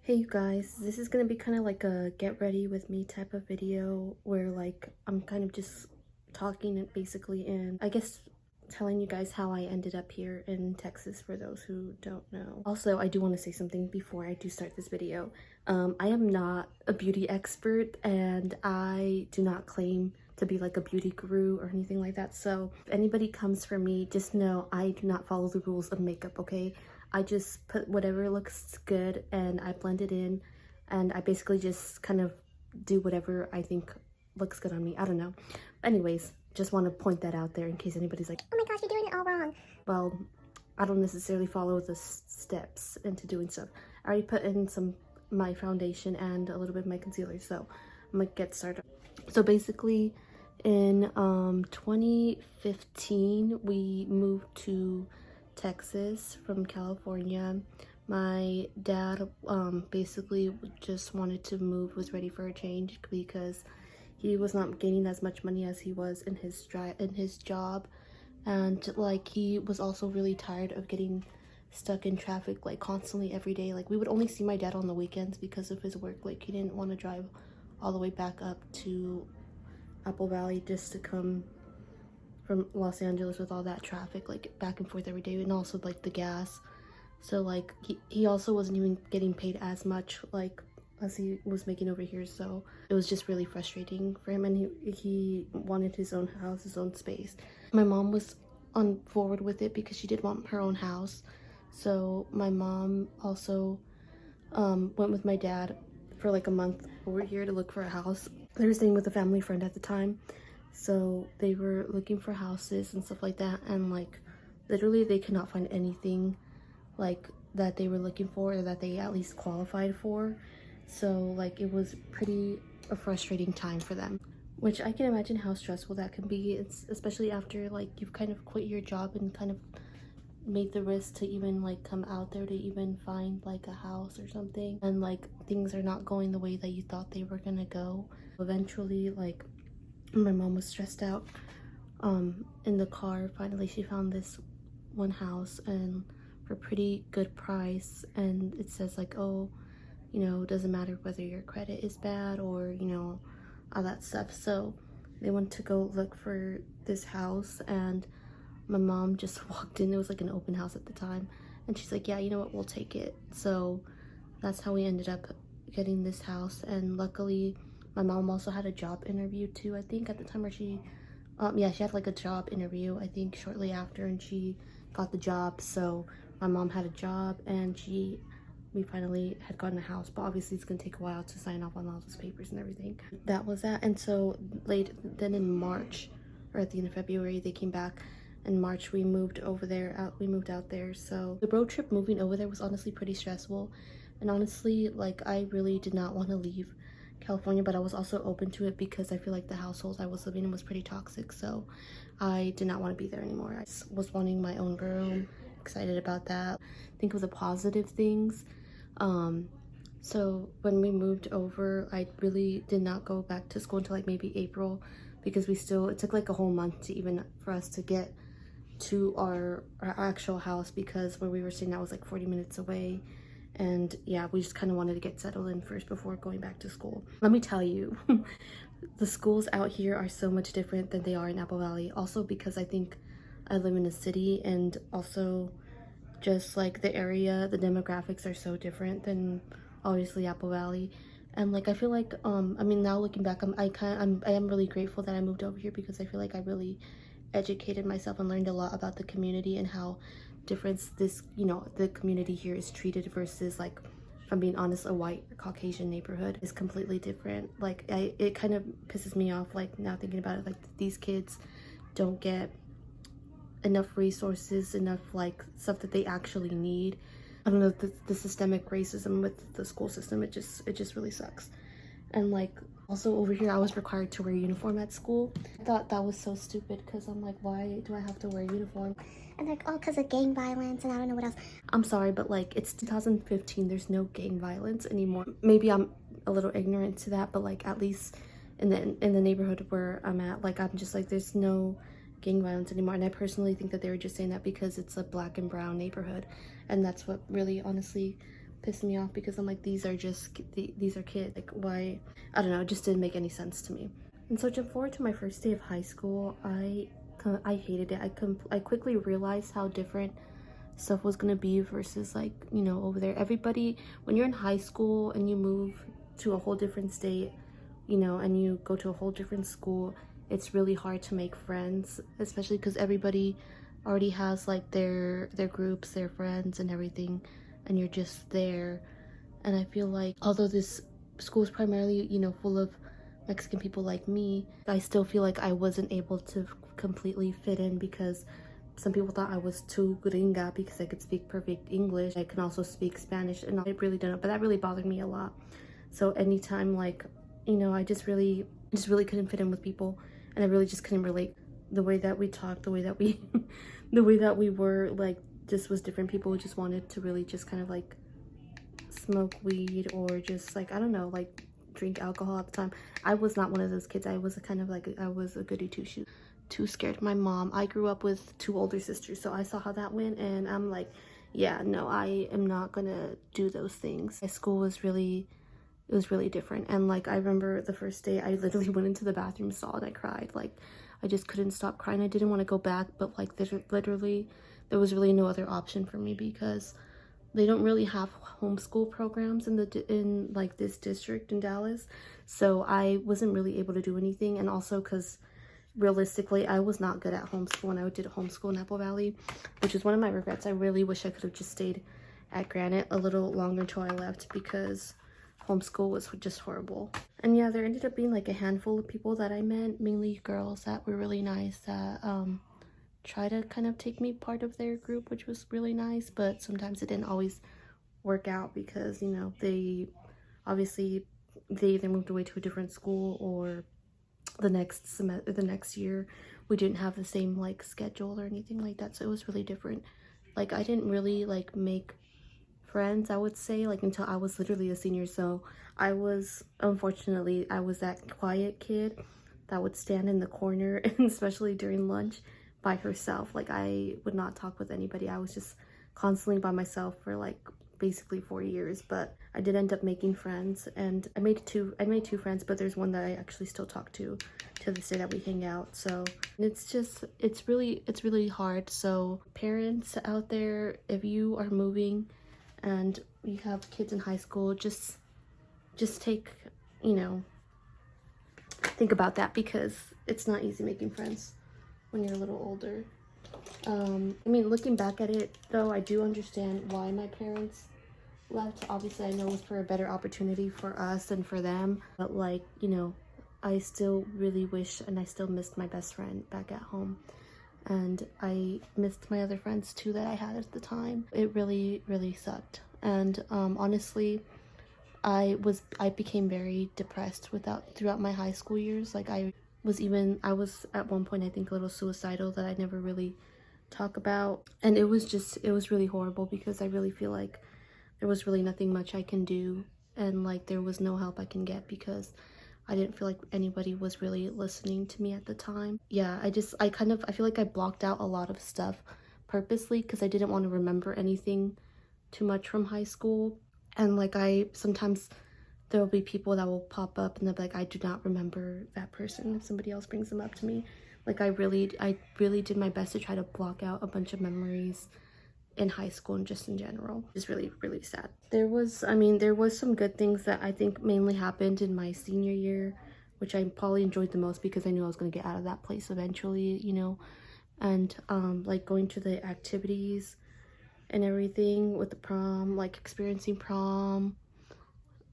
Hey you guys, this is gonna be kind of like a get ready with me type of video where like I'm kind of just talking and basically and I guess telling you guys how I ended up here in Texas for those who don't know. Also, I do want to say something before I do start this video. I am not a beauty expert and I do not claim to be like a beauty guru or anything like that. So if anybody comes for me, just know I do not follow the rules of makeup, okay? I just put whatever looks good and I blend it in and I basically just kind of do whatever I think looks good on me. I don't know. Anyways, just want to point that out there in case anybody's like, Oh my gosh, you're doing it all wrong. well, I don't necessarily follow the steps into doing stuff. I already put in my foundation and a little bit of my concealer, so I'm gonna get started. So basically in 2015 we moved to Texas from California. My dad basically just wanted to move, was ready for a change because he was not gaining as much money as he was in his job, and like he was also really tired of getting stuck in traffic like constantly every day. Like we would only see my dad on the weekends because of his work. Like he didn't want to drive all the way back up to Apple Valley just to come from Los Angeles with all that traffic, like back and forth every day, and also like the gas. So like he also wasn't even getting paid as much like as he was making over here, so it was just really frustrating for him, and he wanted his own house, his own space. My mom was on forward with it because she did want her own house, so my mom also went with my dad for like a month over here to look for a house. They were staying with a family friend at the time, so they were looking for houses and stuff like that, and like literally they could not find anything like that they were looking for or that they at least qualified for. So like it was pretty a frustrating time for them, which I can imagine how stressful that can be. It's especially after like you've kind of quit your job and kind of made the risk to even like come out there to even find like a house or something, and like things are not going the way that you thought they were gonna go. Eventually, like my mom was stressed out in the car. Finally she found this one house and for pretty good price, and it says like, oh, you know, it doesn't matter whether your credit is bad or, you know, all that stuff. So they went to go look for this house, and my mom just walked in. It was like an open house at the time, and she's like, yeah, you know what, we'll take it. So that's how we ended up getting this house. And luckily my mom also had a job interview too, I think at the time, where she yeah, she had like a job interview I think shortly after, and she got the job. So my mom had a job and we finally had gotten a house, but obviously it's gonna take a while to sign off on all those papers and everything. That was that. And so then in March, or at the end of February, they came back. In March we moved over there, we moved out there. So the road trip moving over there was honestly pretty stressful, and honestly like I really did not want to leave California, but I was also open to it because I feel like the household I was living in was pretty toxic, so I did not want to be there anymore. I was wanting my own room, excited about that. Think of the positive things. So when we moved over, I really did not go back to school until like maybe April, because it took like a whole month to even for us to get to our actual house, because where we were staying that was like 40 minutes away. And yeah, we just kind of wanted to get settled in first before going back to school. Let me tell you, the schools out here are so much different than they are in Apple Valley. Also because I think I live in a city, and also just like the area, the demographics are so different than obviously Apple Valley. And like I feel like I mean, now looking back, I am really grateful that I moved over here, because I feel like I really educated myself and learned a lot about the community and how different this, you know, the community here is treated versus, like, if I'm being honest, a white Caucasian neighborhood is completely different. Like it kind of pisses me off, like now thinking about it, like these kids don't get enough resources, enough like stuff that they actually need. I don't know, the systemic racism with the school system, it just really sucks. And like also over here I was required to wear a uniform at school. I thought that was so stupid, because I'm like, why do I have to wear a uniform? And like, oh, because of gang violence and I don't know what else. I'm sorry, but like it's 2015, there's no gang violence anymore. Maybe I'm a little ignorant to that, but like at least in the neighborhood where I'm at, like I'm just like, there's no gang violence anymore. And I personally think that they were just saying that because it's a black and brown neighborhood, and that's what really honestly pissed me off because I'm like, these are just these are kids. Like, why? I don't know. It just didn't make any sense to me. And so jump forward to my first day of high school. I hated it. I quickly realized how different stuff was gonna be versus like, you know, over there. Everybody, when you're in high school and you move to a whole different state, you know, and you go to a whole different school, it's really hard to make friends, especially because everybody already has like their groups, their friends and everything, and you're just there. And I feel like although this school is primarily, you know, full of Mexican people like me, I still feel like I wasn't able to completely fit in because some people thought I was too gringa because I could speak perfect English. I can also speak Spanish, and I really don't, but that really bothered me a lot. So anytime, like, you know, I just really couldn't fit in with people, and I really just couldn't relate. The way that we talked, the way that we the way that we were, like, just was different. People just wanted to really just kind of like smoke weed or just like, I don't know, like drink alcohol at the time. I was not one of those kids. I was a kind of like, I was a goody two shoes. Too scared. My mom, I grew up with two older sisters, so I saw how that went, and I'm like, yeah, no, I am not gonna do those things. My school was really, it was really different. And like, I remember the first day I literally went into the bathroom stall and I cried. Like, I just couldn't stop crying. I didn't want to go back, but like literally there was really no other option for me because they don't really have homeschool programs in like this district in Dallas. So I wasn't really able to do anything, and also because realistically I was not good at homeschool when I did homeschool in Apple Valley, which is one of my regrets. I really wish I could have just stayed at Granite a little longer until I left because homeschool was just horrible. And yeah, there ended up being like a handful of people that I met, mainly girls that were really nice, that try to kind of take me part of their group, which was really nice, but sometimes it didn't always work out because, you know, they obviously they either moved away to a different school or the next year we didn't have the same like schedule or anything like that, so it was really different. Like, I didn't really like make friends, I would say, like until I was literally a senior. So I was, unfortunately, I was that quiet kid that would stand in the corner and especially during lunch by herself. Like, I would not talk with anybody. I was just constantly by myself for like basically 4 years. But I did end up making friends, and I made two friends, but there's one that I actually still talk to this day that we hang out. So it's really hard. So parents out there, if you are moving and you have kids in high school, just take, you know, think about that because it's not easy making friends when you're a little older. I mean, looking back at it though, I do understand why my parents left. Obviously I know it was for a better opportunity for us and for them, but like, you know, I still really wish, and I still missed my best friend back at home, and I missed my other friends too that I had at the time. It really sucked. And honestly, I became very depressed throughout my high school years. Like, I was at one point, I think, a little suicidal, that I never really talk about. And it was really horrible because I really feel like there was really nothing much I can do, and like there was no help I can get because I didn't feel like anybody was really listening to me at the time. Yeah, I feel like I blocked out a lot of stuff purposely because I didn't want to remember anything too much from high school. And like, sometimes there will be people that will pop up and they'll be like, I do not remember that person if somebody else brings them up to me. Like, I really did my best to try to block out a bunch of memories in high school and just in general. It's really sad. There was some good things that I think mainly happened in my senior year, which I probably enjoyed the most because I knew I was going to get out of that place eventually, you know. And like going to the activities and everything with the prom, like experiencing prom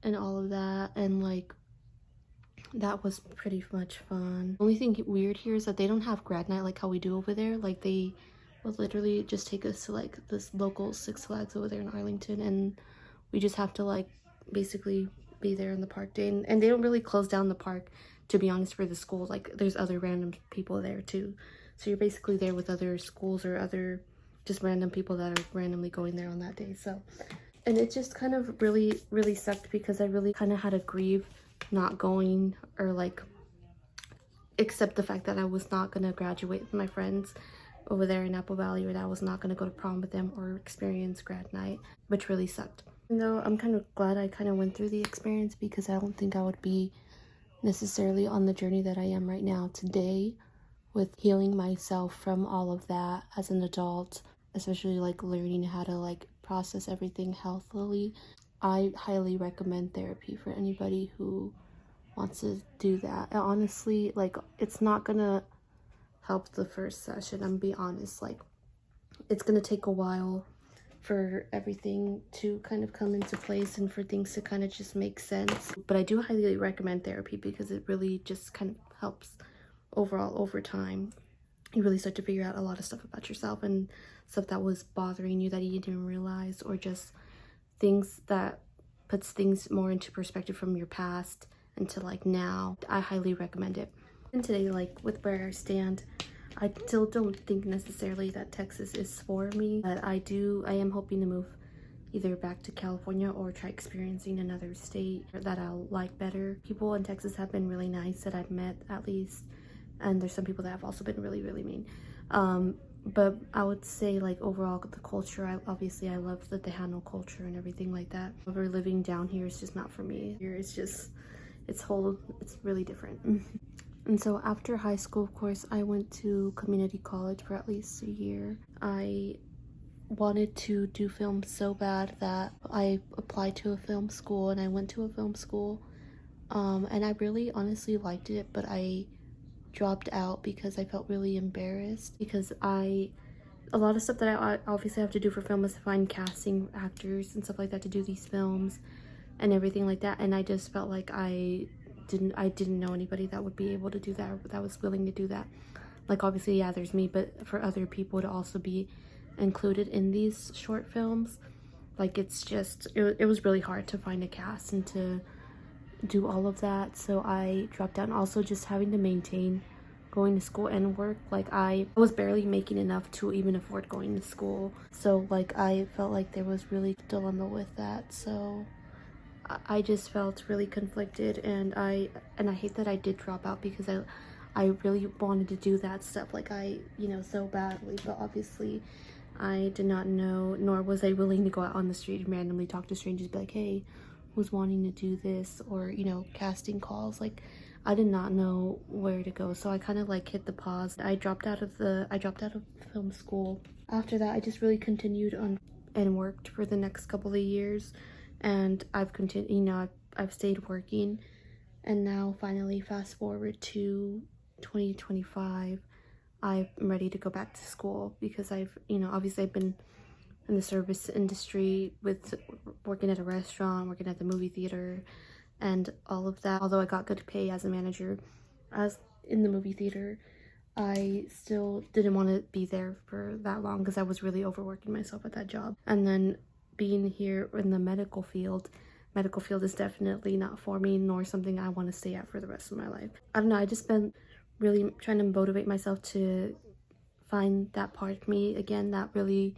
and all of that, and like that was pretty much fun. The only thing weird here is that they don't have grad night like how we do over there. Like, they would literally just take us to like this local Six Flags over there in Arlington, and we just have to like basically be there in the park day. And they don't really close down the park, to be honest, for the school. Like, there's other random people there too, so you're basically there with other schools or other just random people that are randomly going there on that day. So, and it just kind of really sucked because I really kind of had to grieve not going, or like accept the fact that I was not going to graduate with my friends over there in Apple Valley, or that I was not going to go to prom with them or experience grad night, which really sucked. Though I'm kind of glad I kind of went through the experience, because I don't think I would be necessarily on the journey that I am right now today with healing myself from all of that as an adult, especially like learning how to like process everything healthily. I highly recommend therapy for anybody who wants to do that. And honestly, like, it's not gonna help the first session. I'm gonna be honest, like, it's gonna take a while for everything to kind of come into place and for things to kind of just make sense. But I do highly recommend therapy, because it really just kind of helps overall over time. You really start to figure out a lot of stuff about yourself, and stuff that was bothering you that you didn't even realize, or just things that puts things more into perspective from your past into like now. I highly recommend it. And today, like, with where I stand, I still don't think necessarily that Texas is for me, but I am hoping to move either back to California or try experiencing another state that I'll like better. People in Texas have been really nice that I've met, at least, and there's some people that have also been really, really mean. But I would say, like, overall, the culture, I love the Tejano culture and everything like that. However, living down here is just not for me. Here it's just, it's really different. And so after high school, of course, I went to community college for at least a year. I wanted to do film so bad that I applied to a film school, and I went to a film school. And I really honestly liked it, but I dropped out because I felt really embarrassed, because a lot of stuff that I obviously have to do for film is find casting actors and stuff like that to do these films and everything like that, and I just felt like I didn't know anybody that would be able to do that, or that was willing to do that. Like, obviously, yeah, there's me, but for other people to also be included in these short films, like, it was really hard to find a cast and to do all of that. So I dropped out. And also, just having to maintain going to school and work, like, I was barely making enough to even afford going to school. So, like, I felt like there was really dilemma with that. So I just felt really conflicted, and I hate that I did drop out, because I really wanted to do that stuff, like, so badly. But obviously I did not know, nor was I willing to go out on the street and randomly talk to strangers, be like, hey, who's wanting to do this, or casting calls. Like, I did not know where to go, so I kind of like hit the pause. I dropped out of film school. After that, I just really continued on and worked for the next couple of years, and I've continued, I've stayed working. And now, finally, fast forward to 2025, I'm ready to go back to school, because obviously I've been in the service industry with working at a restaurant, working at the movie theater, and all of that. Although I got good pay as a manager as in the movie theater, I still didn't want to be there for that long, because I was really overworking myself at that job. And then being here in the medical field is definitely not for me, nor something I want to stay at for the rest of my life. I don't know, I just been really trying to motivate myself to find that part of me again that really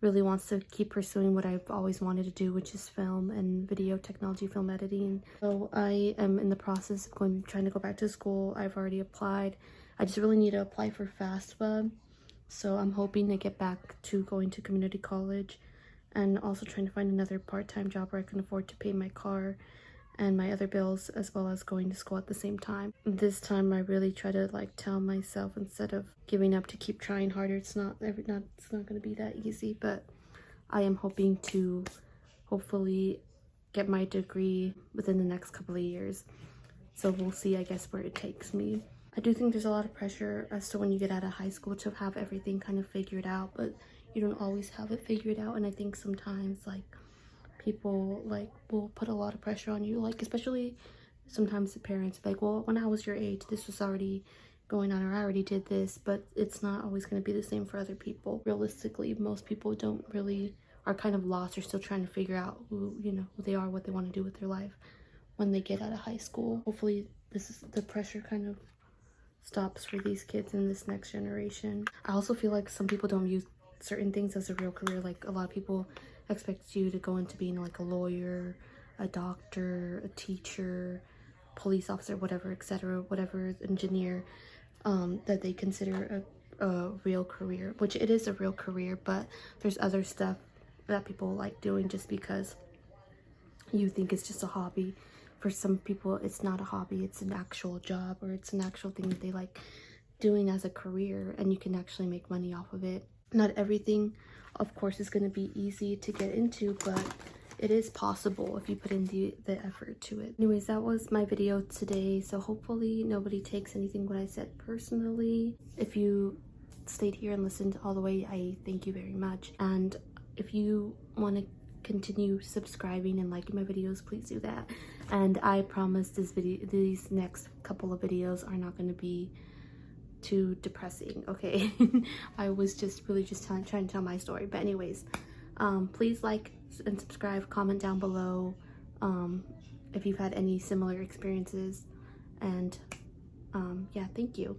wants to keep pursuing what I've always wanted to do, which is film and video technology, film editing. So I am in the process of trying to go back to school. I've already applied. I just really need to apply for FAFSA. So I'm hoping to get back to going to community college, and also trying to find another part-time job where I can afford to pay my car and my other bills, as well as going to school at the same time. This time I really try to like tell myself, instead of giving up, to keep trying harder. It's not going to be that easy, but I am hoping to hopefully get my degree within the next couple of years. So we'll see, I guess, where it takes me. I do think there's a lot of pressure as to when you get out of high school to have everything kind of figured out, but you don't always have it figured out. And I think sometimes, like, people like will put a lot of pressure on you, like, especially sometimes the parents, like, well, when I was your age, this was already going on, or I already did this. But it's not always going to be the same for other people. Realistically, most people don't really are kind of lost, or still trying to figure out who they are, what they want to do with their life when they get out of high school. Hopefully the pressure kind of stops for these kids in this next generation. I also feel like some people don't use certain things as a real career. Like, a lot of people expect you to go into being like a lawyer, a doctor, a teacher, police officer, whatever, etc., whatever, engineer, that they consider a real career, which it is a real career. But there's other stuff that people like doing just because you think it's just a hobby. For some people, it's not a hobby, it's an actual job, or it's an actual thing that they like doing as a career, and you can actually make money off of it. Not everything, of course, is going to be easy to get into, but it is possible if you put in the effort to it. Anyways, that was my video today, so hopefully nobody takes anything what I said personally. If you stayed here and listened all the way, I thank you very much. And if you want to continue subscribing and liking my videos, please do that. And I promise these next couple of videos are not going to be too depressing, okay? I was just really just trying to tell my story. But anyways, please like and subscribe, comment down below if you've had any similar experiences, and yeah, thank you.